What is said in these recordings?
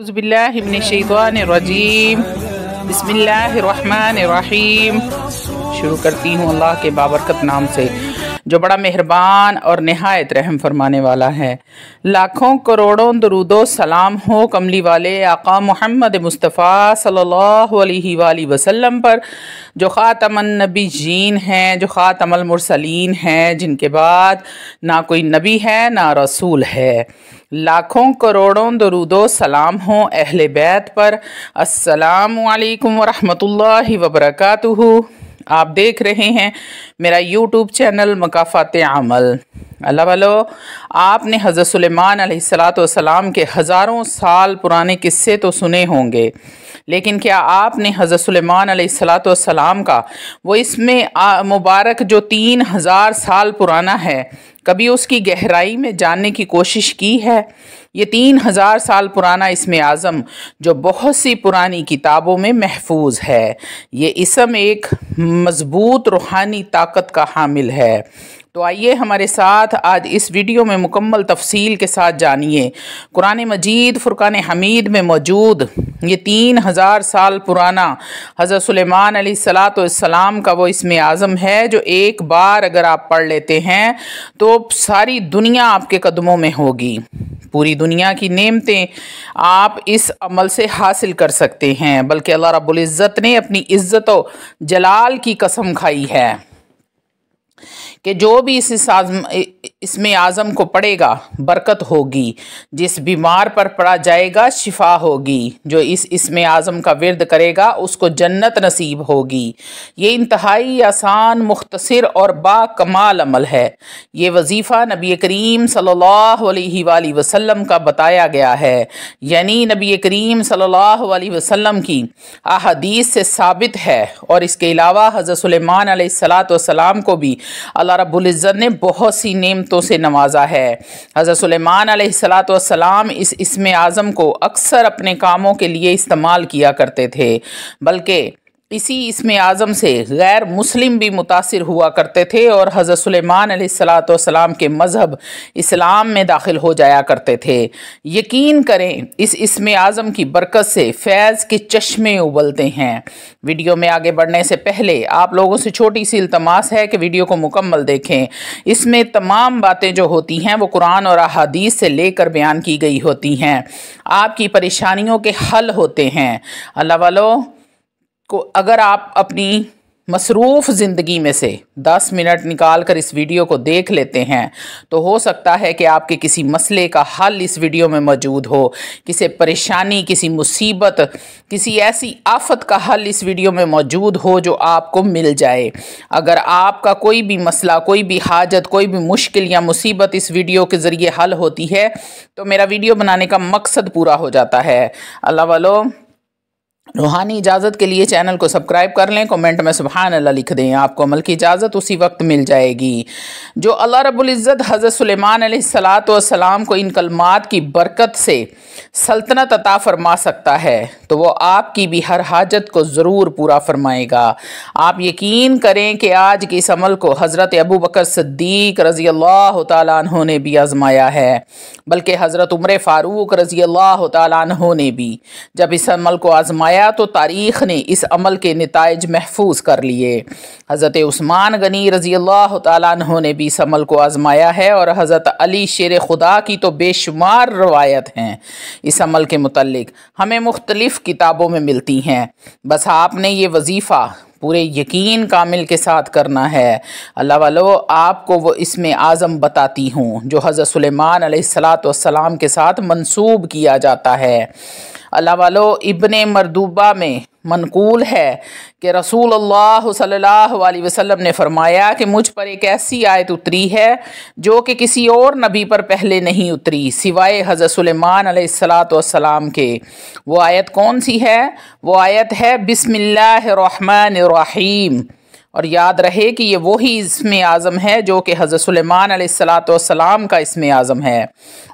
औज़ुबिल्लाहिमिनश्शैतानिर्रजीम बिस्मिल्लाहिर्रहमानिर्रहीम। शुरू करती हूँ अल्लाह के बाबरकत नाम से जो बड़ा मेहरबान और नहायत रहम फरमाने वाला है। लाखों करोड़ों दरूदो सलाम हो कमली वाले आका मोहम्मद मुस्तफ़ा सल्लल्लाहु अलैहि वसल्लम पर, जो ख़ातमुन नबिय्यीन हैं, जो ख़ातमुल मुरसलीन हैं, जिनके बाद ना कोई नबी है ना रसूल है। लाखों करोड़ों दरूदो सलाम हो अहले बैत पर। अस्सलामु अलैकुम वरहमतुल्लाहि वबरकातुहू। आप देख रहे हैं मेरा यूट्यूब चैनल मकाफ़ात अमल। अल्लाह वालो, आपने हज़रत सुलेमान अलैहिस्सलाम के हज़ारों साल पुराने किस्से तो सुने होंगे, लेकिन क्या आपने हज़रत सुलेमान अलैहिस्सलाम का वो इसमें मुबारक जो 3000 साल पुराना है, कभी उसकी गहराई में जानने की कोशिश की है? ये 3000 साल पुराना इसमें आज़म जो बहुत सी पुरानी किताबों में महफूज है, ये इसम एक मज़बूत रूहानी ताकत का हामिल है। तो आइए हमारे साथ आज इस वीडियो में मुकम्मल तफसील के साथ जानिए कुरान मजीद फ़ुरक़ान हमीद में मौजूद ये 3000 साल पुराना हज़रत सुलेमान अलैहिस्सलाम का वो इसमें आज़म है, जो एक बार अगर आप पढ़ लेते हैं तो सारी दुनिया आपके कदमों में होगी। पूरी दुनिया की नेमतें आप इस अमल से हासिल कर सकते हैं, बल्कि अल्लाह रब्बुल इज़्ज़त ने अपनी इज़्ज़त व जलाल की कसम खाई है कि जो भी इसमें आज़म को पढ़ेगा बरकत होगी, जिस बीमार पर पढ़ा जाएगा शिफा होगी, जो इसमें आज़म का विर्द करेगा उसको जन्नत नसीब होगी। ये इंतहाई आसान, मुख्तसर और बाकमाल अमल है। ये वजीफ़ा नबी करीम सल्लल्लाहु अलैहि वसल्लम का बताया गया है, यानी नबी करीम सल्लल्लाहु अलैहि वसल्लम की अहादीस से साबित है। और इसके अलावा हज़रत सुलेमान अलैहिस्सलाम को भी अल्लाह रब्बुल इज़्ज़त ने बहुत सी नेमतों से नवाजा है। हज़रत सुलेमान अलैहिस्सलाम इसमें आज़म को अक्सर अपने कामों के लिए इस्तेमाल किया करते थे, बल्कि इसी इसमें आज़म से गैर मुस्लिम भी मुतासिर हुआ करते थे और हज़रत सुलेमान अलैहिस्सलाम के मज़हब इस्लाम में दाखिल हो जाया करते थे। यकीन करें इस इसमें आज़म की बरकत से फैज़ के चश्मे उबलते हैं। वीडियो में आगे बढ़ने से पहले आप लोगों से छोटी सी इल्तमास है कि वीडियो को मुकम्मल देखें। इसमें तमाम बातें जो होती हैं वो कुरान और अहादीस से लेकर बयान की गई होती हैं, आपकी परेशानियों के हल होते हैं। अल्लाह वालों को अगर आप अपनी मसरूफ़ ज़िंदगी में से 10 मिनट निकाल कर इस वीडियो को देख लेते हैं तो हो सकता है कि आपके किसी मसले का हल इस वीडियो में मौजूद हो, किसी परेशानी, किसी मुसीबत, किसी ऐसी आफत का हल इस वीडियो में मौजूद हो जो आपको मिल जाए। अगर आपका कोई भी मसला, कोई भी हाजत, कोई भी मुश्किल या मुसीबत इस वीडियो के ज़रिए हल होती है तो मेरा वीडियो बनाने का मकसद पूरा हो जाता है। अल्लाह वालों, रूहानी इजाज़त के लिए चैनल को सब्सक्राइब कर लें, कमेंट में सुभान अल्लाह लिख दें, आपको अमल की इजाज़त उसी वक्त मिल जाएगी। जो अल्लाह रब्बुल इज़्ज़त हज़रत सुलेमान अलैहिस्सलाम को इन कलमात की बरकत से सल्तनत अता फरमा सकता है तो वो आपकी भी हर हाजत को ज़रूर पूरा फरमाएगा। आप यकीन करें कि आज के इस अमल को हज़रत अबू बकर सिद्दीक़ रज़ियल्लाहु तआला अन्हु ने भी आज़माया है, बल्कि हज़रत उमर फ़ारूक रज़ियल्लाहु तआला अन्हु ने भी जब इस अमल को आज़माया तो तारीख़ ने इस अमल के नताइज महफूज कर लिए। हज़रत उस्मान गनी रज़ियल्लाहु तआला अन्हु ने भी इस अमल को आज़माया है और हज़रत अली शेर खुदा की तो बेशुमार रवायत हैं इस अमल के मुतल्लिक, हमें मुख्तलिफ़ किताबों में मिलती हैं। बस आपने ये वजीफ़ा पूरे यकीन कामिल के साथ करना है। अल्लाह वालों, आपको वो इसमें आज़म बताती हूँ जो हज़रत सुलेमान अलैहिस्सलाम के साथ मंसूब किया जाता है। अल्लाह वालों, इब्ने मरदूबा में मनकूल है कि रसूलुल्लाह सल्लल्लाहु अलैहि वसल्लम ने फरमाया कि मुझ पर एक ऐसी आयत उतरी है जो कि किसी और नबी पर पहले नहीं उतरी सिवाय हज़रत सुलेमान अलैहिस्सलाम के। वो आयत कौन सी है? वो आयत है बिस्मिल्लाहिर्रहमानिर्रहीम। और याद रहे कि ये वही इसमें आज़म है जो कि हज़रत सुलेमान अलैहिस्सलाम का इसमें आज़म है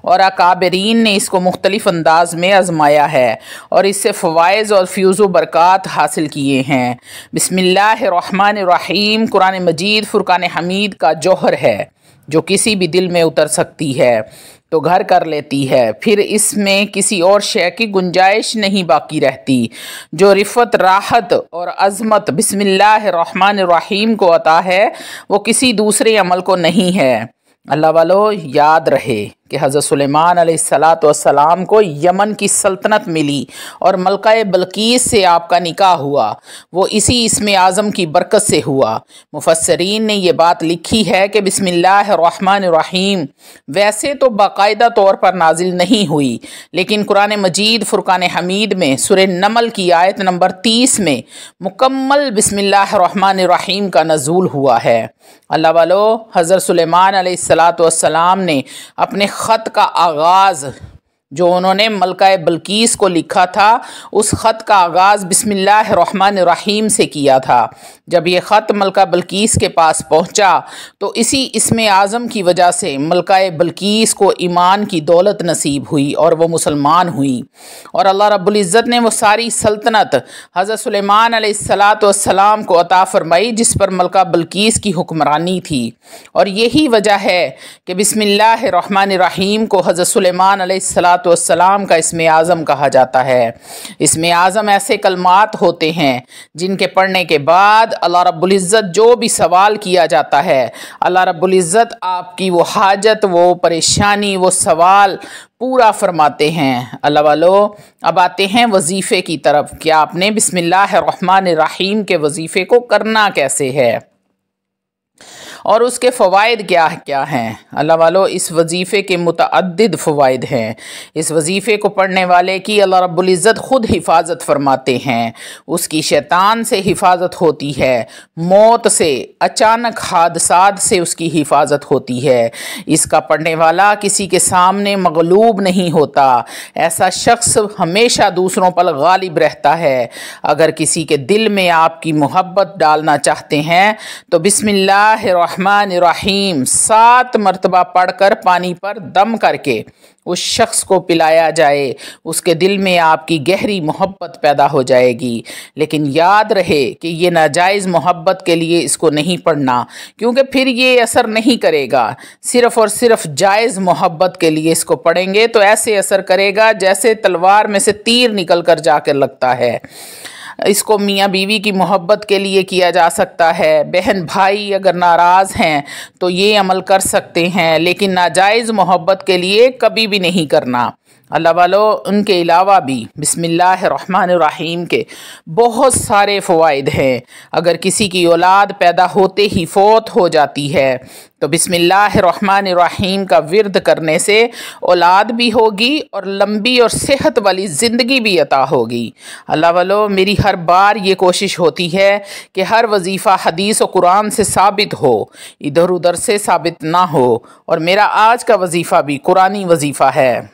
और अकाबरीन ने इसको मुख्तलिफ़ अंदाज में आज़माया है और इससे फ़वाइज़ और फ्यूज़ बरक़ात हासिल किए हैं। बिस्मिल्लाहिर्रहमानिर्रहीम कुरान मजीद फ़ुरक़ान हमीद का जौहर है जो किसी भी दिल में उतर सकती है। तो घर कर लेती है, फिर इसमें किसी और शय की गुंजाइश नहीं बाकी रहती। जो रिफ़त, राहत और अज़मत बिस्मिल्लाहिर्रहमानिर्रहीम को अता है वो किसी दूसरे अमल को नहीं है। अल्लाह वालो, याद रहे कि हज़रत सुलेमान अलैहिस्सलाम को यमन की सल्तनत मिली और मलका बल्कीस से आपका निकाह हुआ, वो इसी इस्म आज़म की बरकत से हुआ। मुफस्सरीन ने ये बात लिखी है कि बिस्मिल्लाहिर्रहमानिर्रहीम वैसे तो बाकायदा तौर पर नाजिल नहीं हुई, लेकिन कुरान मजीद फुरकान हमीद में सूरह नमल की आयत नंबर 30 में मुकम्मल बिस्मिल्लाहिर्रहमानिर्रहीम का नज़ूल हुआ है। अल्लाह वालो, हज़रत सुलेमान अलैहिस्सलाम ने अपने ख़त का आगाज़ जो उन्होंने मलका बल्कीस को लिखा था, उस ख़त का आगाज़ बिस्मिल्लाहिर्रहमानिर्रहीम से किया था। जब ये ख़त मलका बल्कीस के पास पहुँचा तो इसी इस्म आज़म की वजह से मलका बल्कीस को ईमान की दौलत नसीब हुई और वो मुसलमान हुई, और अल्लाह रब्बुल इज़्ज़त ने वो सारी सल्तनत हज़रत सुलेमान अलैहिस्सलाम को अता फ़रमाई जिस पर मलका बल्कीस की हुक्मरानी थी। और यही वजह है कि बिस्मिल्लाहिर्रहमानिर्रहीम को हज़रत सुलेमान अलैहिस्सलाम का इस्म आज़म कहा जाता है। इस्म आज़म ऐसे कलमात होते हैं जिनके पढ़ने के बाद अल्लाह रब्बुल इज़्ज़त जो भी सवाल किया जाता है, अल्लाह रब्बुल इज़्ज़त आपकी वो हाजत, वो परेशानी, वो सवाल पूरा फरमाते हैं। अल्लाह वालो, अब आते हैं वजीफ़े की तरफ कि आपने बिस्मिल्लाहिर्रहमानिर्रहीम के वजीफ़े को करना कैसे है और उसके फ़वाइद क्या क्या हैं। अल्लाह वालो, इस वजीफ़े के मुतअद्दिद फ़वाइद हैं। इस वजीफ़े को पढ़ने वाले की अल्लाह रब्बुल इज़्ज़त ख़ुद हिफाजत फरमाते हैं। उसकी शैतान से हिफाजत होती है, मौत से, अचानक हादसात से उसकी हिफाजत होती है। इसका पढ़ने वाला किसी के सामने मगलूब नहीं होता। ऐसा शख्स हमेशा दूसरों पर गालिब रहता है। अगर किसी के दिल में आपकी मोहब्बत डालना चाहते हैं तो बिस्मिल्लाहिर्रहमानिर्रहीम 7 मरतबा पढ़कर पानी पर दम करके उस शख्स को पिलाया जाए, उसके दिल में आपकी गहरी मोहब्बत पैदा हो जाएगी। लेकिन याद रहे कि ये नाजायज़ मोहब्बत के लिए इसको नहीं पढ़ना, क्योंकि फिर ये असर नहीं करेगा। सिर्फ़ और सिर्फ जायज़ मोहब्बत के लिए इसको पढ़ेंगे तो ऐसे असर करेगा जैसे तलवार में से तीर निकल कर जाकर लगता है। इसको मियाँ बीवी की मोहब्बत के लिए किया जा सकता है। बहन भाई अगर नाराज़ हैं तो ये अमल कर सकते हैं, लेकिन नाजायज़ मोहब्बत के लिए कभी भी नहीं करना। अल्लाह वालो, उनके अलावा भी बिस्मिल्लाहिर्रहमानिर्रहीम के बहुत सारे फ़वाइद हैं। अगर किसी की औलाद पैदा होते ही फ़ौत हो जाती है तो बिस्मिल्लाहिर्रहमानिर्रहीम का विर्द करने से औलाद भी होगी और लंबी और सेहत वाली ज़िंदगी भी अता होगी। अल्लाह वालो, मेरी हर बार ये कोशिश होती है कि हर वजीफ़ा हदीस और कुरान से साबित हो, इधर उधर से साबित ना हो। और मेरा आज का वजीफ़ा भी कुरानी वजीफ़ा है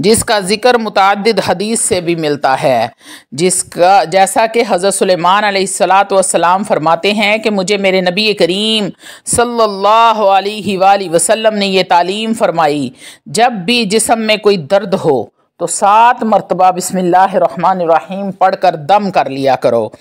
जिसका ज़िक्र मुतअद्दिद हदीस से भी मिलता है, जिसका जैसा कि हज़रत सुलेमान अलैहिस्सलाम फरमाते हैं कि मुझे मेरे नबी करीम सल्लल्लाहु अलैहि वसल्लम ने ये तालीम फरमाई, जब भी जिस्म में कोई दर्द हो तो 7 मरतबा बिस्मिल्लाहिर्रहमानिर्रहीम पढ़कर दम कर लिया करो।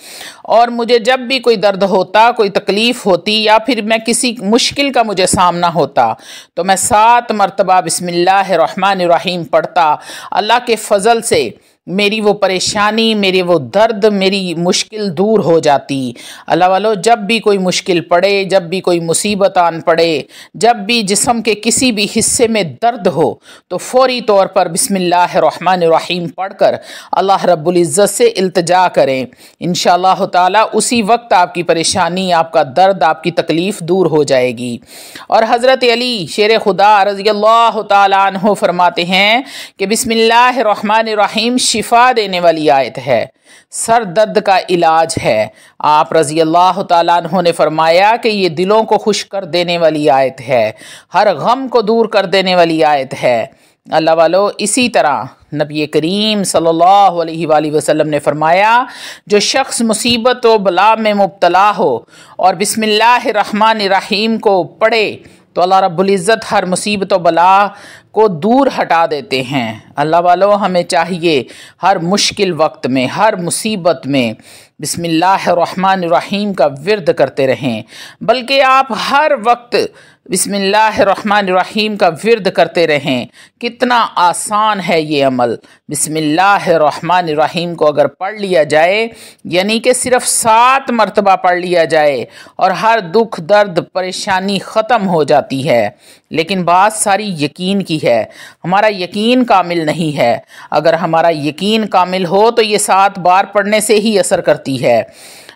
और मुझे जब भी कोई दर्द होता, कोई तकलीफ़ होती या फिर मैं किसी मुश्किल का मुझे सामना होता तो मैं 7 मरतबा बिस्मिल्लाहिर्रहमानिर्रहीम पढ़ता। अल्लाह के फ़ज़ल से मेरी वो परेशानी, मेरे वो दर्द, मेरी मुश्किल दूर हो जाती। अल्लाह वालो, जब भी कोई मुश्किल पड़े, जब भी कोई मुसीबत आन पड़े, जब भी जिस्म के किसी भी हिस्से में दर्द हो तो फ़ौरी तौर पर बिस्मिल्लाहिर्रहमानिर्रहीम पढ़कर अल्लाह रब्बुल इज़्ज़त से इल्तिजा करें। इंशाअल्लाह ताला उसी वक्त आपकी परेशानी, आपका दर्द, आपकी तकलीफ़ दूर हो जाएगी। और हज़रत अली शेर खुदा रज़ियल्लाहु ताला अन्हु फरमाते हैं कि बिस्मिल्लाहिर्रहमानिर्रहीम शिफा देने वाली आयत है, सर दर्द का इलाज है। आप रज़ी अल्लाह ताला अन्हु ने फरमाया कि ये दिलों को खुश कर देने वाली आयत है, हर गम को दूर कर देने वाली आयत है। अल्लाह वालो, इसी तरह नबी करीम सल्लल्लाहु अलैहि वसल्लम ने फरमाया, जो शख्स मुसीबत व बला में मुब्तला हो और बिस्मिल्लाहिर्रहमानिर्रहीम को पढ़े तो अल्लाह रब्बुल इज़्ज़त हर मुसीबत व बला को दूर हटा देते हैं। अल्लाह वालों, हमें चाहिए हर मुश्किल वक्त में, हर मुसीबत में बिस्मिल्लाहिर्रहमानिर्रहीम का विर्द करते रहें। बल्कि आप हर वक्त बिस्मिल्लाहिर्रहमानिर्रहीम का विर्द करते रहें। कितना आसान है ये अमल। बिस्मिल्लाहिर्रहमानिर्रहीम को अगर पढ़ लिया जाए, यानी कि सिर्फ 7 मरतबा पढ़ लिया जाए, और हर दुख दर्द परेशानी ख़त्म हो जाती है। लेकिन बात सारी यकीन की है, हमारा यकीन कामिल नहीं है। अगर हमारा यकीन कामिल हो तो ये 7 बार पढ़ने से ही असर करती है,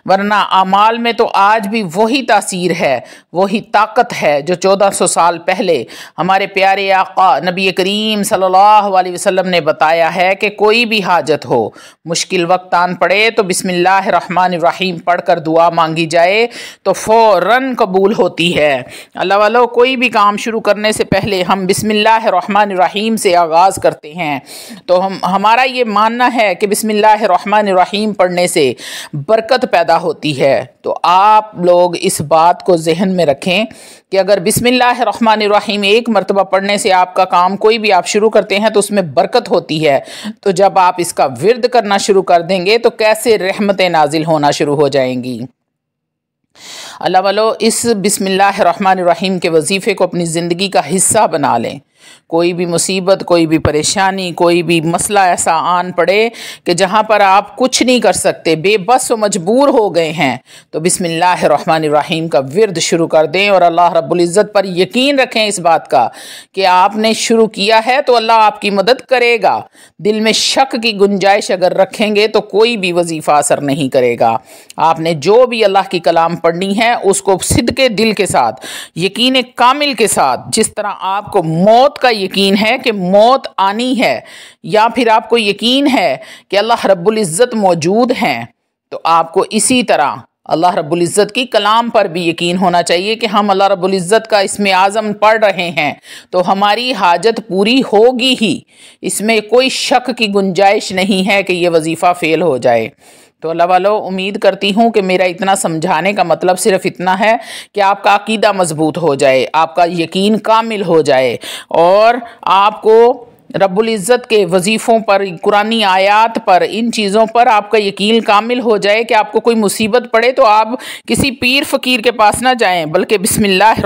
वरना आमाल में तो आज भी वही तासीर है, वही ताकत है जो 1400 साल पहले हमारे प्यारे आका नबी करीम सल्लल्लाहु अलैहि वसल्लम ने बताया है कि कोई भी हाजत हो, मुश्किल वक्त आन पड़े तो बिस्मिल्लाहिर्रहमानिर्रहीम पढ़कर दुआ मांगी जाए तो फ़ौरन कबूल होती है। अल्लाह वालों, कोई भी काम शुरू करने से पहले हम बिस्मिल्लाहिर्रहमानिर्रहीम से आगाज़ करते हैं, तो हमारा ये मानना है कि बिस्मिल्लाहिर्रहमानिर्रहीम पढ़ने से बरकत पैदा होती है। तो आप लोग इस बात को जहन में रखें कि अगर बिस्मिल्लाहिर्रहमानिर्रहीम एक मरतबा पढ़ने से आपका काम कोई भी आप शुरू करते हैं तो उसमें बरकत होती है। तो जब आप इसका विर्द करना शुरू कर देंगे तो कैसे रहमतें नाजिल होना शुरू हो जाएंगी। अल्लाह वालों, इस बिस्मिल्लाहिर्रहमानिर्रहीम के वजीफ़े को अपनी ज़िंदगी का हिस्सा बना लें। कोई भी मुसीबत, कोई भी परेशानी, कोई भी मसला ऐसा आन पड़े कि जहाँ पर आप कुछ नहीं कर सकते, बेबस व मजबूर हो गए हैं, तो बिस्मिल्लाहिर्रहमानिर्रहीम का विर्द शुरू कर दें और अल्लाह रब्बुल इज़्ज़त पर यकीन रखें इस बात का कि आपने शुरू किया है तो अल्लाह आपकी मदद करेगा। दिल में शक की गुंजाइश अगर रखेंगे तो कोई भी वजीफ़ा असर नहीं करेगा। आपने जो भी अल्लाह की कलाम पढ़नी है उसको सिद्क़े दिल के साथ, यकीन कामिल के साथ, जिस तरह आपको मौत का यकीन है कि मौत आनी है, या फिर आपको यकीन है कि अल्लाह रब्बुल इज़्ज़त मौजूद हैं, तो आपको इसी तरह अल्लाह रब्बुल इज़्ज़त की कलाम पर भी यकीन होना चाहिए कि हम अल्लाह रब्बुल इज़्ज़त का इसमें आज़म पढ़ रहे हैं तो हमारी हाजत पूरी होगी ही। इसमें कोई शक की गुंजाइश नहीं है कि ये वजीफ़ा फ़ेल हो जाए। तो अल्लाह वालों, उम्मीद करती हूँ कि मेरा इतना समझाने का मतलब सिर्फ इतना है कि आपका अकीदा मजबूत हो जाए, आपका यकीन कामिल हो जाए, और आपको रब्बुल इज़्ज़त के वजीफ़ों पर, कुरानी आयात पर, इन चीज़ों पर आपका यकीन कामिल हो जाए कि आपको कोई मुसीबत पड़े तो आप किसी पीर फ़कीर के पास ना जाएं, बल्कि बिस्मिल्लाह